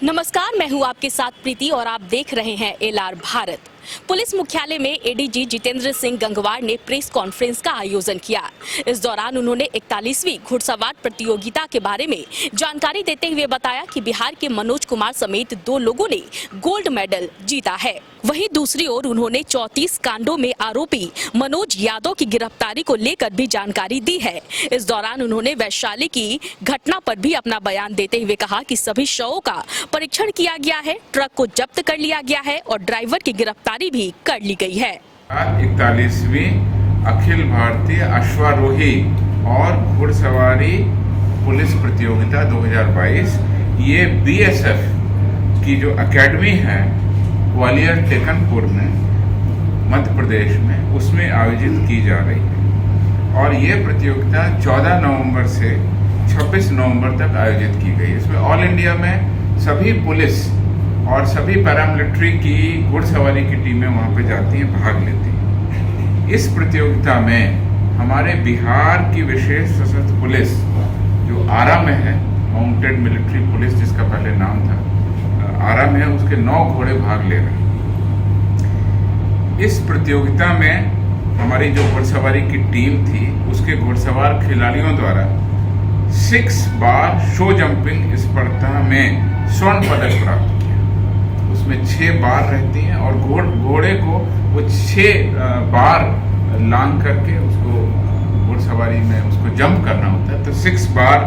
नमस्कार, मैं हूं आपके साथ प्रीति और आप देख रहे हैं एलआर भारत। पुलिस मुख्यालय में एडीजी जितेंद्र सिंह गंगवार ने प्रेस कॉन्फ्रेंस का आयोजन किया। इस दौरान उन्होंने 41वीं घुड़सवार प्रतियोगिता के बारे में जानकारी देते हुए बताया कि बिहार के मनोज कुमार समेत 2 लोगों ने गोल्ड मेडल जीता है। वहीं दूसरी ओर उन्होंने 34 कांडों में आरोपी मनोज यादव की गिरफ्तारी को लेकर भी जानकारी दी है। इस दौरान उन्होंने वैशाली की घटना पर भी अपना बयान देते हुए कहा कि सभी शवों का परीक्षण किया गया है, ट्रक को जब्त कर लिया गया है और ड्राइवर की गिरफ्तारी भी कर ली गई है। 41वीं अखिल भारतीय अश्वारोही और घुड़सवारी पुलिस प्रतियोगिता 2022 ये बीएसएफ की जो एकेडमी है ग्वालियर टेकनपुर में मध्य प्रदेश में, उसमें आयोजित की जा रही है। और ये प्रतियोगिता 14 नवंबर से 26 नवंबर तक आयोजित की गई। इसमें ऑल इंडिया में सभी पुलिस और सभी पैरामिलिट्री की घुड़सवारी की टीमें वहाँ पे जाती हैं, भाग लेती हैं। इस प्रतियोगिता में हमारे बिहार की विशेष सशस्त्र पुलिस जो आरा में है, माउंटेड मिलिट्री पुलिस जिसका पहले नाम था, आरा में है, उसके 9 घोड़े भाग ले रहे हैं। इस प्रतियोगिता में हमारी जो घुड़सवारी की टीम थी उसके घुड़सवार खिलाड़ियों द्वारा 6 बार शो जंपिंग स्पर्धा में स्वर्ण पदक प्राप्त किया। उसमें 6 बार रहती हैं और घोड़े को वो 6 बार लांग करके उसको घुड़सवारी में उसको जंप करना होता है। तो 6 बार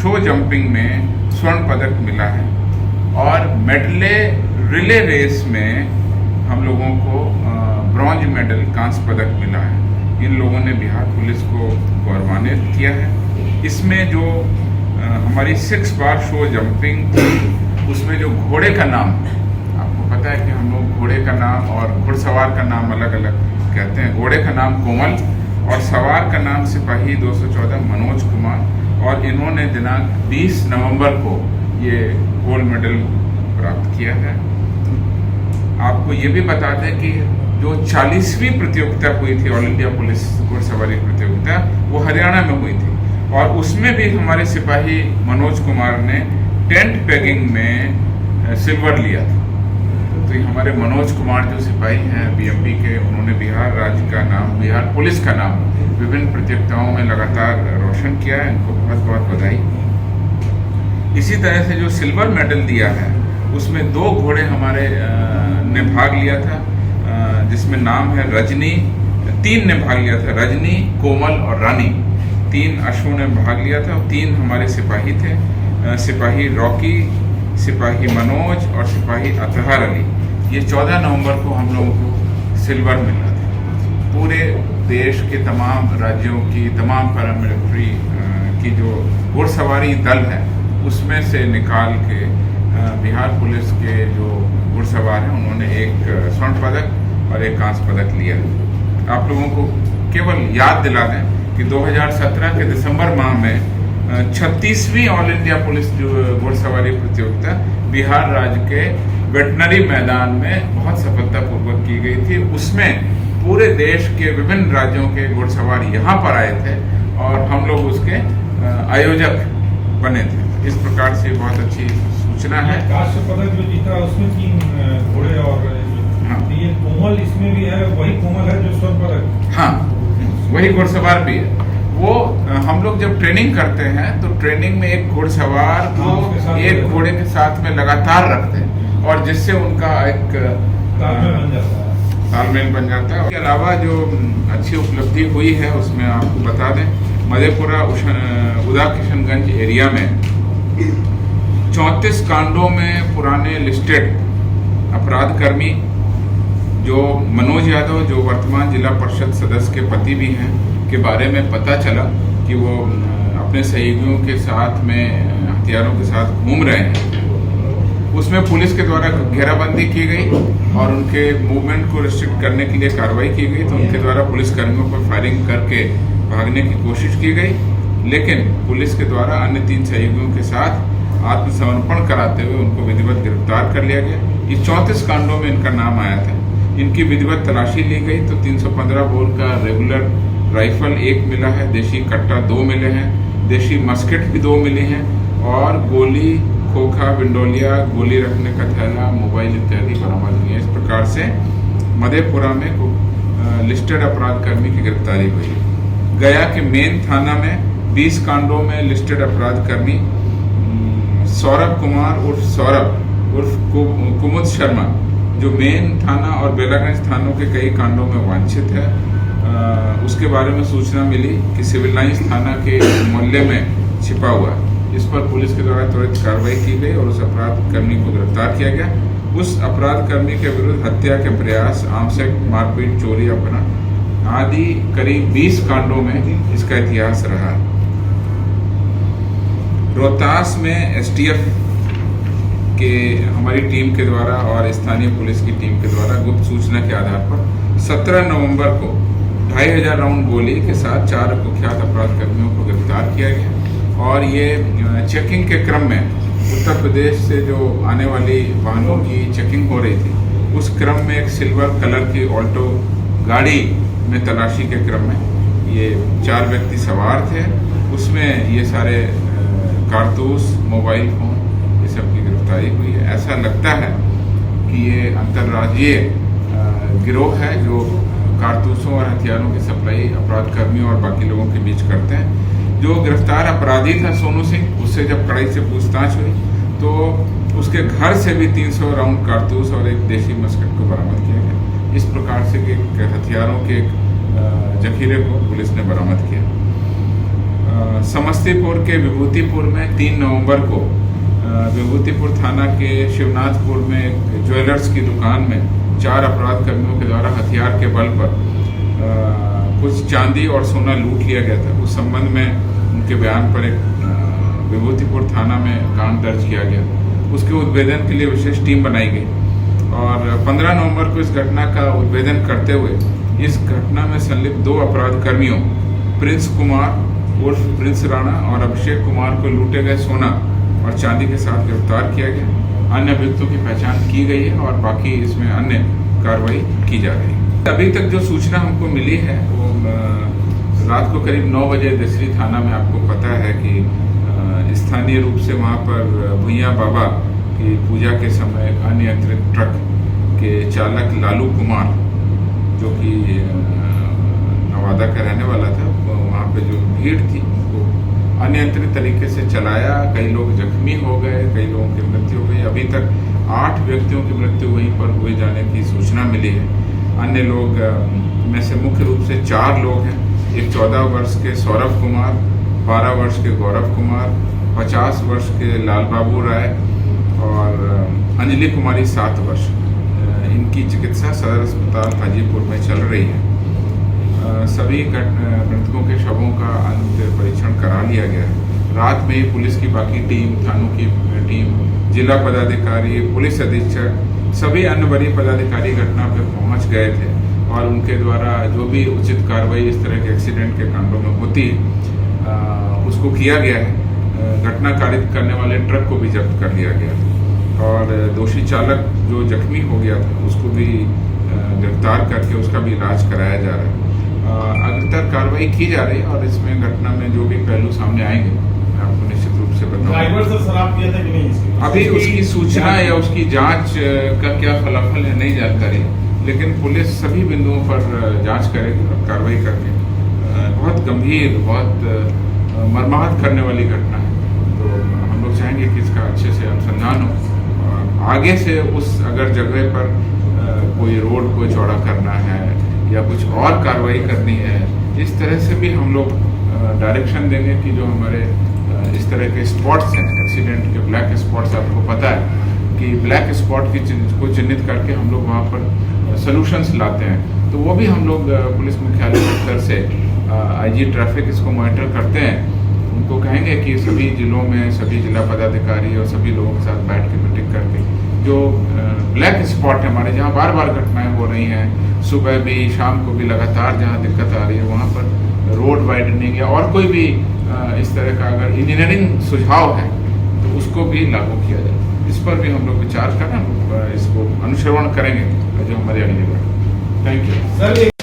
शो जंपिंग में स्वर्ण पदक मिला है। और मेडले रिले रेस में हम लोगों को ब्रॉन्ज मेडल, कांस्य पदक मिला है। इन लोगों ने बिहार पुलिस को गौरवान्वित किया है। इसमें जो हमारी 6 बार शो जंपिंग थी उसमें जो घोड़े का नाम, आपको पता है कि हम लोग घोड़े का नाम और घुड़सवार का नाम अलग अलग कहते हैं। घोड़े का नाम कोमल और सवार का नाम सिपाही 214 मनोज कुमार, और इन्होंने दिनांक 20 नवंबर को ये गोल्ड मेडल प्राप्त किया है। आपको ये भी बता दें कि जो 40वीं प्रतियोगिता हुई थी, ऑल इंडिया पुलिस घुड़सवारी प्रतियोगिता, वो हरियाणा में हुई थी और उसमें भी हमारे सिपाही मनोज कुमार ने टेंट पेगिंग में सिल्वर लिया था। तो ये हमारे मनोज कुमार जो सिपाही हैं बीएमपी के, उन्होंने बिहार राज्य का नाम, बिहार पुलिस का नाम विभिन्न प्रतियोगिताओं में लगातार रोशन किया है। इनको बहुत बहुत बधाई। इसी तरह से जो सिल्वर मेडल दिया है उसमें 2 घोड़े हमारे ने भाग लिया था, जिसमें नाम है रजनी। 3 ने भाग लिया था, रजनी, कोमल और रानी। 3 अश्वों ने भाग लिया था और 3 हमारे सिपाही थे, सिपाही रॉकी, सिपाही मनोज और सिपाही अतहर अली। ये 14 नवंबर को हम लोगों को सिल्वर मिला था। पूरे देश के तमाम राज्यों की तमाम पैरामिलिट्री की जो घुड़सवारी दल है उसमें से निकाल के बिहार पुलिस के जो घुड़सवार हैं उन्होंने एक स्वर्ण पदक और एक कांस्य पदक लिया। आप लोगों को केवल याद दिला दें कि 2017 के दिसंबर माह में 36वीं ऑल इंडिया पुलिस जो घुड़सवारी प्रतियोगिता बिहार राज्य के वेटनरी मैदान में बहुत सफलतापूर्वक की गई थी। उसमें पूरे देश के विभिन्न राज्यों के घुड़सवार यहाँ पर आए थे और हम लोग उसके आयोजक बने थे। इस प्रकार से बहुत अच्छी सूचना है। कांस्य पदक जो जीता उसमें 3 घोड़े और हाँ, ये कोमल इसमें भी है, वही कोमल है जो स्वर्ण पदक। हाँ, वही घुड़सवार भी है। वो हम लोग जब ट्रेनिंग करते हैं तो ट्रेनिंग में एक घुड़सवार को एक घोड़े के साथ में लगातार रखते हैं और जिससे उनका एक तालमेल बन जाता है। उसके अलावा जो अच्छी उपलब्धि हुई है उसमें आपको बता दें, मधेपुरा उदा किशनगंज एरिया में 34 कांडों में पुराने लिस्टेड अपराधकर्मी जो मनोज यादव, जो वर्तमान जिला परिषद सदस्य के पति भी हैं, के बारे में पता चला कि वो अपने सहयोगियों के साथ में हथियारों के साथ घूम रहे हैं। उसमें पुलिस के द्वारा घेराबंदी की गई और उनके मूवमेंट को रिस्ट्रिक्ट करने के लिए कार्रवाई की गई। तो उनके द्वारा पुलिसकर्मियों पर फायरिंग करके भागने की कोशिश की गई, लेकिन पुलिस के द्वारा अन्य 3 सहयोगियों के साथ आत्मसमर्पण कराते हुए उनको विधिवत गिरफ्तार कर लिया गया। ये 34 कांडों में इनका नाम आया था। इनकी विधिवत तलाशी ली गई तो 315 बोर का रेगुलर राइफल 1 मिला है, देशी कट्टा 2 मिले हैं, देशी मस्केट भी 2 मिले हैं और गोली खोखा, विंडोलिया, गोली रखने का थैला, मोबाइल इत्यादि बरामद हुई है। इस प्रकार से मधेपुरा में लिस्टेड अपराध कर्मी की गिरफ्तारी हुई है। गया के मेन थाना में 20 कांडों में लिस्टेड अपराध कर्मी सौरभ कुमार उर्फ कुमुद शर्मा, जो मेन थाना और बेलागंज थानों के कई कांडों में वांछित है, उसके बारे में सूचना मिली कि सिविल लाइंस थाना के मोहल्ले में छिपा हुआ। इस पर पुलिस के द्वारा त्वरित कार्रवाई की गई और उस अपराध कर्मी को गिरफ्तार किया गया। उस अपराध कर्मी के विरुद्ध हत्या के प्रयास, आर्म्स एक्ट, मारपीट, चोरी, अपहरण आदि करीब 20 कांडों में इसका इतिहास रहा। रोहतास में एसटीएफ के हमारी टीम के द्वारा और स्थानीय पुलिस की टीम के द्वारा गुप्त सूचना के आधार पर 17 नवंबर को 2500 राउंड गोली के साथ 4 कुख्यात अपराध कर्मियों को गिरफ्तार किया गया। और ये चेकिंग के क्रम में उत्तर प्रदेश से जो आने वाली वाहनों की चेकिंग हो रही थी, उस क्रम में एक सिल्वर कलर की ऑल्टो गाड़ी में तलाशी के क्रम में ये 4 व्यक्ति सवार थे। उसमें ये सारे कारतूस, मोबाइल फोन, ये सब की गिरफ्तारी हुई है। ऐसा लगता है कि ये अंतर्राज्यीय गिरोह है जो कारतूसों और हथियारों की सप्लाई अपराध कर्मियों और बाकी लोगों के बीच करते हैं। जो गिरफ्तार अपराधी था सोनू सिंह, उससे जब कड़ाई से पूछताछ हुई तो उसके घर से भी 300 राउंड कारतूस और एक देशी मस्कट को बरामद किया गया। इस प्रकार से हथियारों के जखीरे को पुलिस ने बरामद किया। समस्तीपुर के विभूतिपुर में 3 नवंबर को विभूतिपुर थाना के शिवनाथपुर में ज्वेलर्स की दुकान में 4 अपराध कर्मियों के द्वारा हथियार के बल पर कुछ चांदी और सोना लूट लिया गया था। उस संबंध में उनके बयान पर एक विभूतिपुर थाना में कांड दर्ज किया गया। उसके उद्भेदन के लिए विशेष टीम बनाई गई और 15 नवंबर को इस घटना का उद्भेदन करते हुए इस घटना में संलिप्त 2 अपराध कर्मियों प्रिंस कुमार उर्फ प्रिंस राणा और अभिषेक कुमार को लूटे गए सोना और चांदी के साथ गिरफ्तार किया गया। अन्य अभियुक्तों की पहचान की गई है और बाकी इसमें अन्य कार्रवाई की जा रही है। अभी तक जो सूचना हमको मिली है वो रात को करीब 9 बजे दसरी थाना में आपको पता है कि स्थानीय रूप से वहाँ पर भुइया बाबा की पूजा के समय अनियंत्रित ट्रक के चालक लालू कुमार, जो कि नवादा का रहने वाला था, वहाँ पे जो भीड़ थी वो अनियंत्रित तरीके से चलाया। कई लोग जख्मी हो गए, कई लोगों की मृत्यु हो गई। अभी तक 8 व्यक्तियों की मृत्यु वहीं पर हुए जाने की सूचना मिली है। अन्य लोग में से मुख्य रूप से 4 लोग हैं। एक 14 वर्ष के सौरभ कुमार, 12 वर्ष के गौरव कुमार, 50 वर्ष के लाल बाबू राय और अंजलि कुमारी 7 वर्ष। इनकी चिकित्सा सदर अस्पताल हाजीपुर में चल रही है। सभी मृतकों के शवों का अंतिम परीक्षण करा लिया गया है। रात में ही पुलिस की बाकी टीम, थानों की टीम, जिला पदाधिकारी, पुलिस अधीक्षक, सभी अन्य वरीय पदाधिकारी घटना पर पहुंच गए थे और उनके द्वारा जो भी उचित कार्रवाई इस तरह के एक्सीडेंट के कांडों में होती है उसको किया गया है। घटना कारित करने वाले ट्रक को भी जब्त कर लिया गया और दोषी चालक जो जख्मी हो गया था उसको भी गिरफ्तार करके उसका भी इलाज कराया जा रहा है। अग्रतर कार्रवाई की जा रही है और इसमें घटना में जो भी पहलू सामने आएंगे मैं आपको निश्चित रूप से बताऊंगा। ड्राइवर से शराब पिया था कि नहीं? अभी उसकी सूचना या उसकी जांच का क्या फलाफल है नहीं जानकारी, लेकिन पुलिस सभी बिंदुओं पर जांच करेगी और कार्रवाई करके बहुत गंभीर, बहुत मर्माहत करने वाली घटना है। तो हम लोग चाहेंगे कि इसका अच्छे से अनुसंधान हो और आगे से उस अगर जगह पर कोई रोड को चौड़ा करना है या कुछ और कार्रवाई करनी है, इस तरह से भी हम लोग डायरेक्शन देंगे कि जो हमारे इस तरह के स्पॉट्स हैं, एक्सीडेंट के ब्लैक स्पॉट्स, आपको पता है कि ब्लैक स्पॉट को चिन्हित करके हम लोग वहाँ पर सॉल्यूशंस लाते हैं। तो वो भी हम लोग पुलिस मुख्यालय दफ्तर से आईजी ट्रैफिक इसको मॉनिटर करते हैं। उनको कहेंगे कि सभी जिलों में सभी जिला पदाधिकारी और सभी लोगों के साथ बैठ के मीटिंग करके जो ब्लैक स्पॉट है हमारे, जहाँ बार बार घटनाएं हो रही हैं, सुबह भी शाम को भी लगातार जहाँ दिक्कत आ रही है, वहाँ पर रोड वाइडनिंग या और कोई भी इस तरह का अगर इंजीनियरिंग सुझाव है तो उसको भी लागू किया जाए। इस पर भी हम लोग विचार करें, इसको अनुश्रवण करेंगे जो हमारी अगली बार। Thank you sir.